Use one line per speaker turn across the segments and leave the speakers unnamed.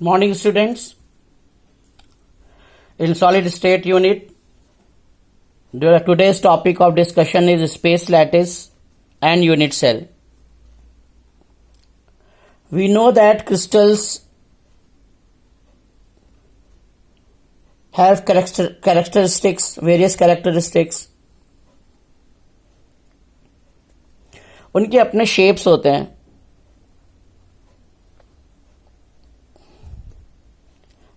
Morning students. In solid state unit, today's topic of discussion is space lattice and unit cell. We know that crystals have characteristics, various characteristics. उनके अपने shapes होते हैं.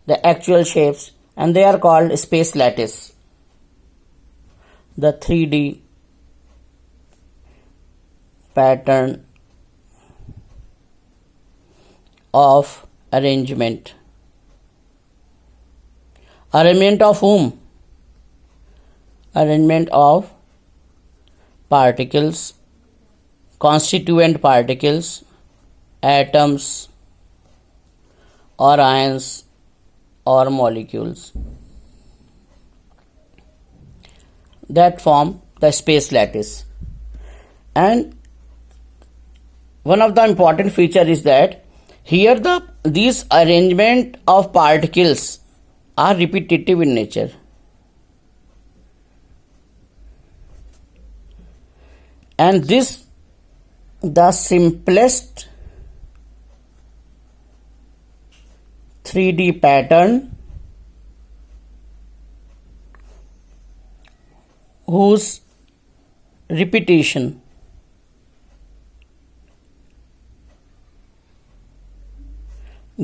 The actual shapes, and they are called space lattice. The 3D pattern of arrangement. Arrangement of whom? Arrangement of particles, constituent particles, atoms or ions or molecules that form the space lattice. And one of the important feature is that here these arrangement of particles are repetitive in nature. And this the simplest 3D pattern whose repetition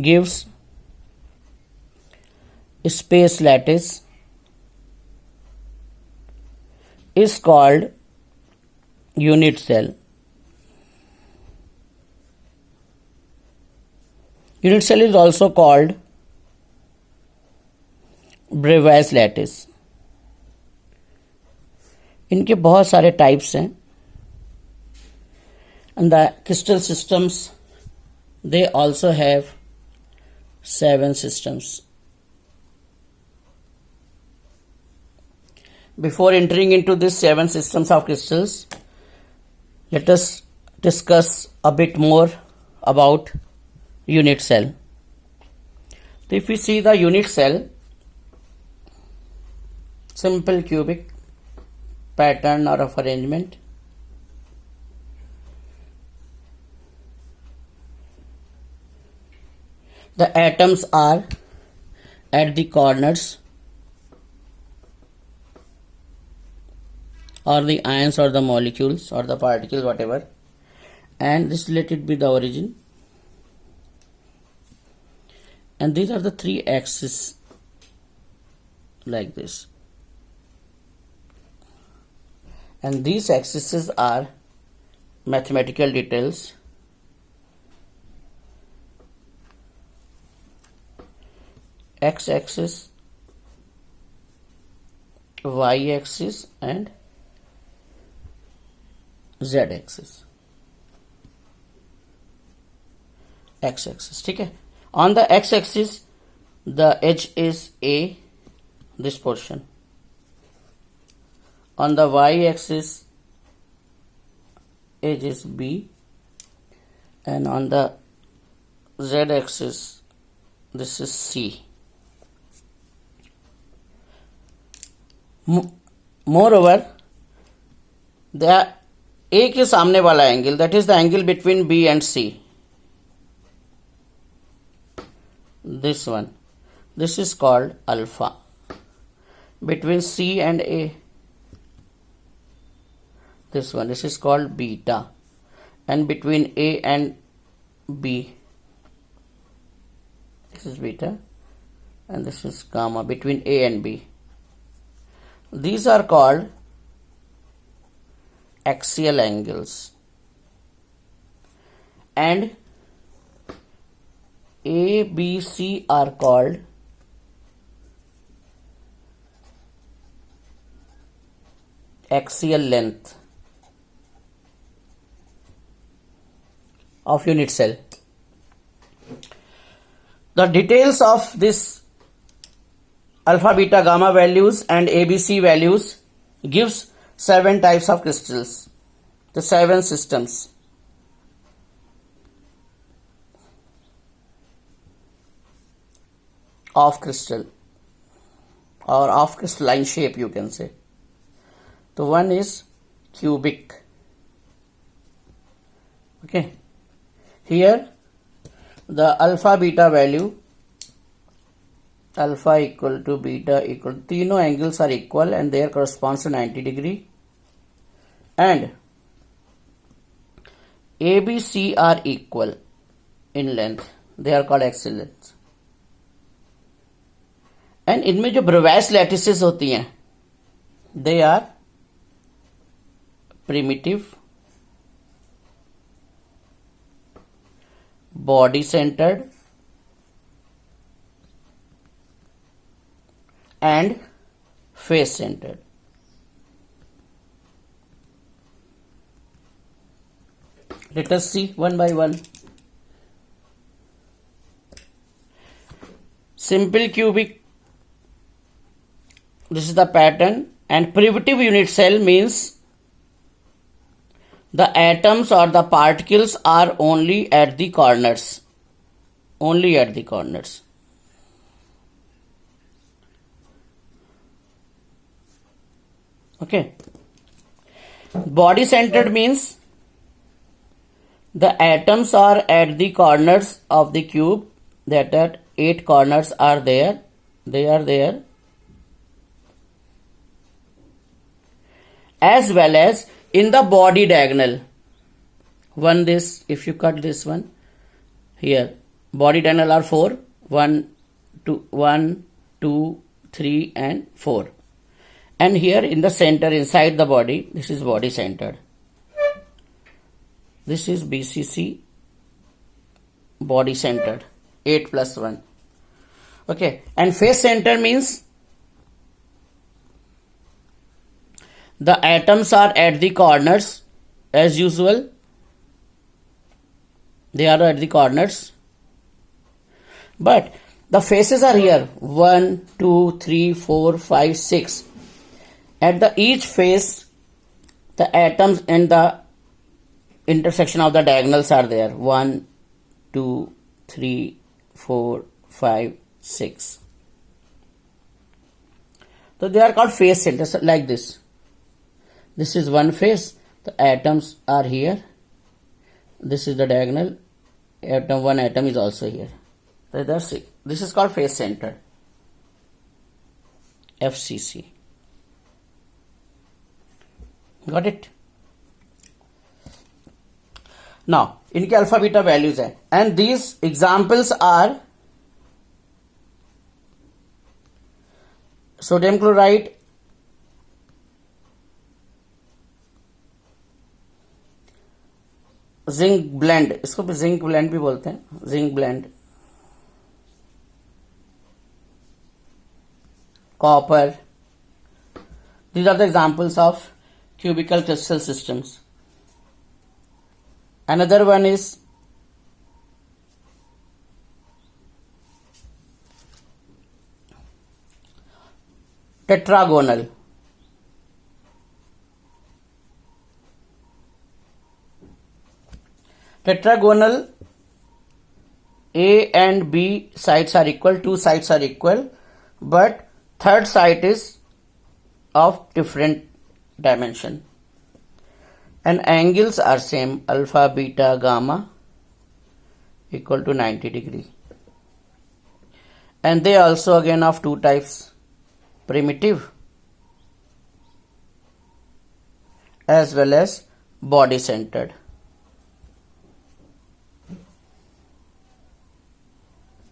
gives space lattice is called unit cell. Unit cell is also called Bravais lattice. इनके बहुत सारे types हैं, and the crystal systems they also have 7 systems. Before entering into these 7 systems of crystals, let us discuss a bit more about unit cell. So if we see the unit cell, simple cubic pattern or of arrangement, the atoms are at the corners or the ions or the molecules or the particles, whatever, and this let it be the origin. And these are the 3 axes like this. And these axes are mathematical details. X-axis, Y-axis and Z-axis. X-axis, ठीक है. On the x-axis, the edge is A, this portion. On the y-axis, edge is B, and on the z-axis, this is C. Moreover, the A के सामने वाला angle, that is the angle between B and C. This one, this is called alpha. Between C and A, this one, this is called beta. And between A and B, this is beta, and this is gamma. Between A and B, these are called axial angles. And A, B, C are called axial length of unit cell. The details of this alpha, beta, gamma values and ABC values gives 7 types of crystals, the 7 systems. of crystal or of crystalline shape, you can say. So one is cubic. Okay, here the alpha beta value, alpha equal to beta equal, तीनों angles are equal and there corresponds to 90 degree, and ABC are equal in length, they are called axial lengths. And इनमें जो Bravais lattices होती हैं, they are primitive, body centered, and face centered. Let us see one by one. Simple cubic, this is the pattern, and privative unit cell means the atoms or the particles are only at the corners. Only at the corners. Okay. Body centered means the atoms are at the corners of the cube, that are 8 corners are there. They are there. As well as in the body diagonal. One this, if you cut this one, here, body diagonal are 4. 1, 2, 3 and 4. And here in the center, inside the body, this is body centered. This is BCC, body centered, 8 plus 1. Okay, and face center means the atoms are at the corners as usual. They are at the corners. But the faces are here, 1, 2, 3, 4, 5, 6. At the each face, the atoms and the intersection of the diagonals are there, 1, 2, 3, 4, 5, 6. So they are called face centers, like this. This is one face, the atoms are here. This is the diagonal, one atom is also here. So that's it. This is called face center, FCC. Got it? Now, इनके alpha beta values हैं, and these examples are sodium chloride, zinc blende, इसको भी zinc blende भी बोलते हैं, zinc blende, copper. These are the examples of cubical crystal systems. Another one is tetragonal. Tetragonal, A and B sides are equal, 2 sides are equal, but third side is of different dimension. And angles are same, alpha, beta, gamma equal to 90 degree. And they also again of 2 types, primitive as well as body centered.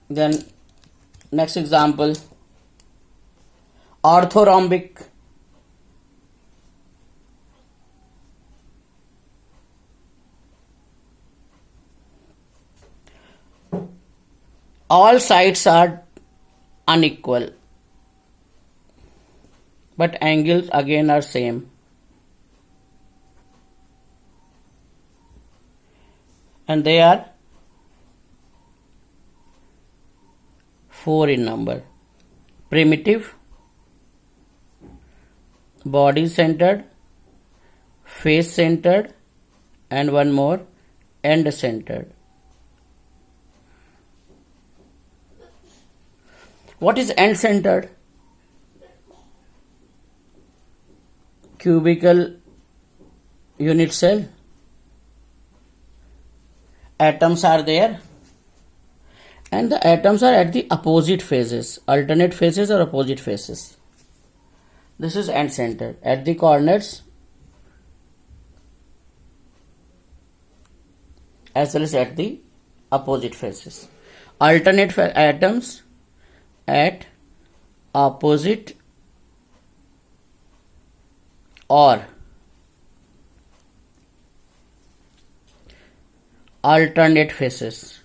Then next example, orthorhombic. All sides are unequal, but angles again are same. And they are 4 in number. Primitive, body centered, face centered, and one more, end centered. What is end-centered? Cubical unit cell. Atoms are there, and the atoms are at the opposite phases, alternate phases or opposite phases. This is end-centered. At the corners as well as at the opposite phases. Alternate atoms at opposite or alternate phases.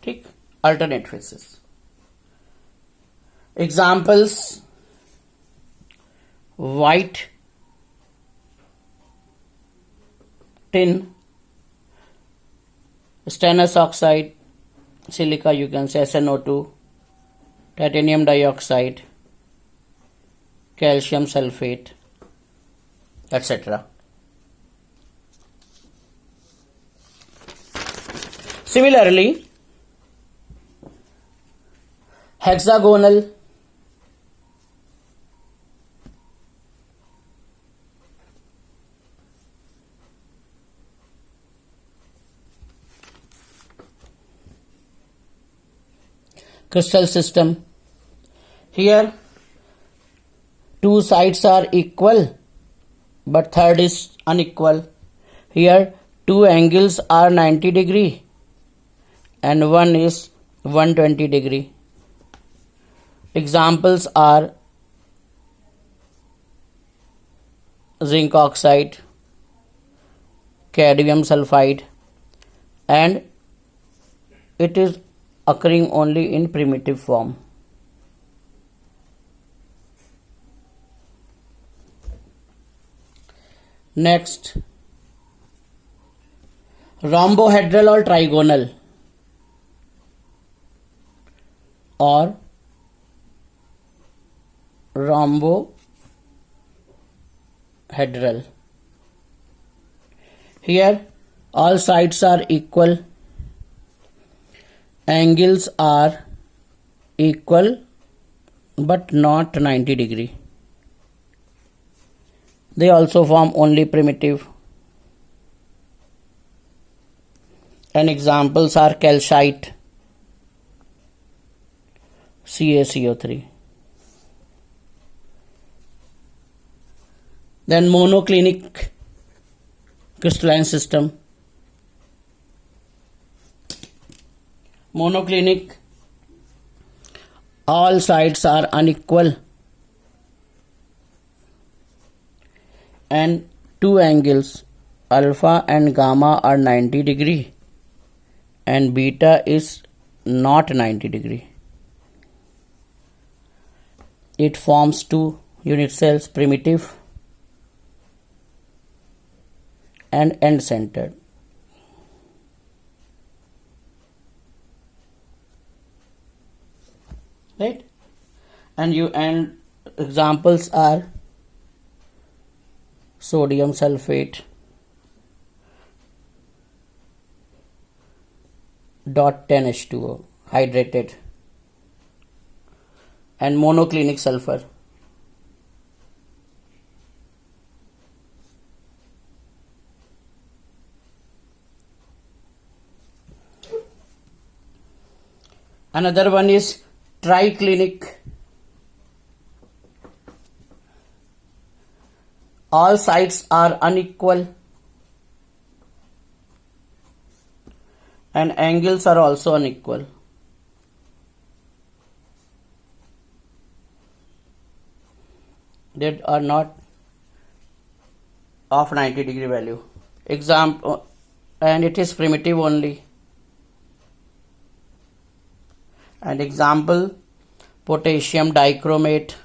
ठीक, alternate phases. Examples: white tin, stannous oxide, silica, you can say SnO2, titanium dioxide, calcium sulfate, etc. Similarly, hexagonal, crystal system. Here two sides are equal but third is unequal. Here two angles are 90 degree and one is 120 degree. Examples are zinc oxide, cadmium sulfide, and it is occurring only in primitive form. Next, rhombohedral or trigonal or rhombohedral. Here all sides are equal, angles are equal but not 90 degree. They also form only primitive. And examples are calcite, CaCO3. Then monoclinic crystalline system. Monoclinic, all sides are unequal and two angles alpha and gamma are 90 degree and beta is not 90 degree. It forms two unit cells, primitive and end-centered. Right? And examples are sodium sulfate, .10H2O, hydrated, and monoclinic sulfur. Another one is triclinic. All sides are unequal and angles are also unequal. They are not of 90 degree value. Example, and it is primitive only. And example, potassium dichromate,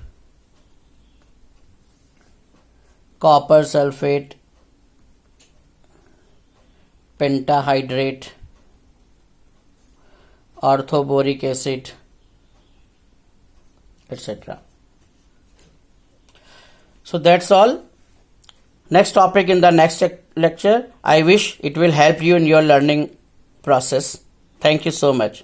copper sulfate, pentahydrate, orthoboric acid, etc. So that's all. Next topic in the next lecture. I wish it will help you in your learning process. Thank you so much.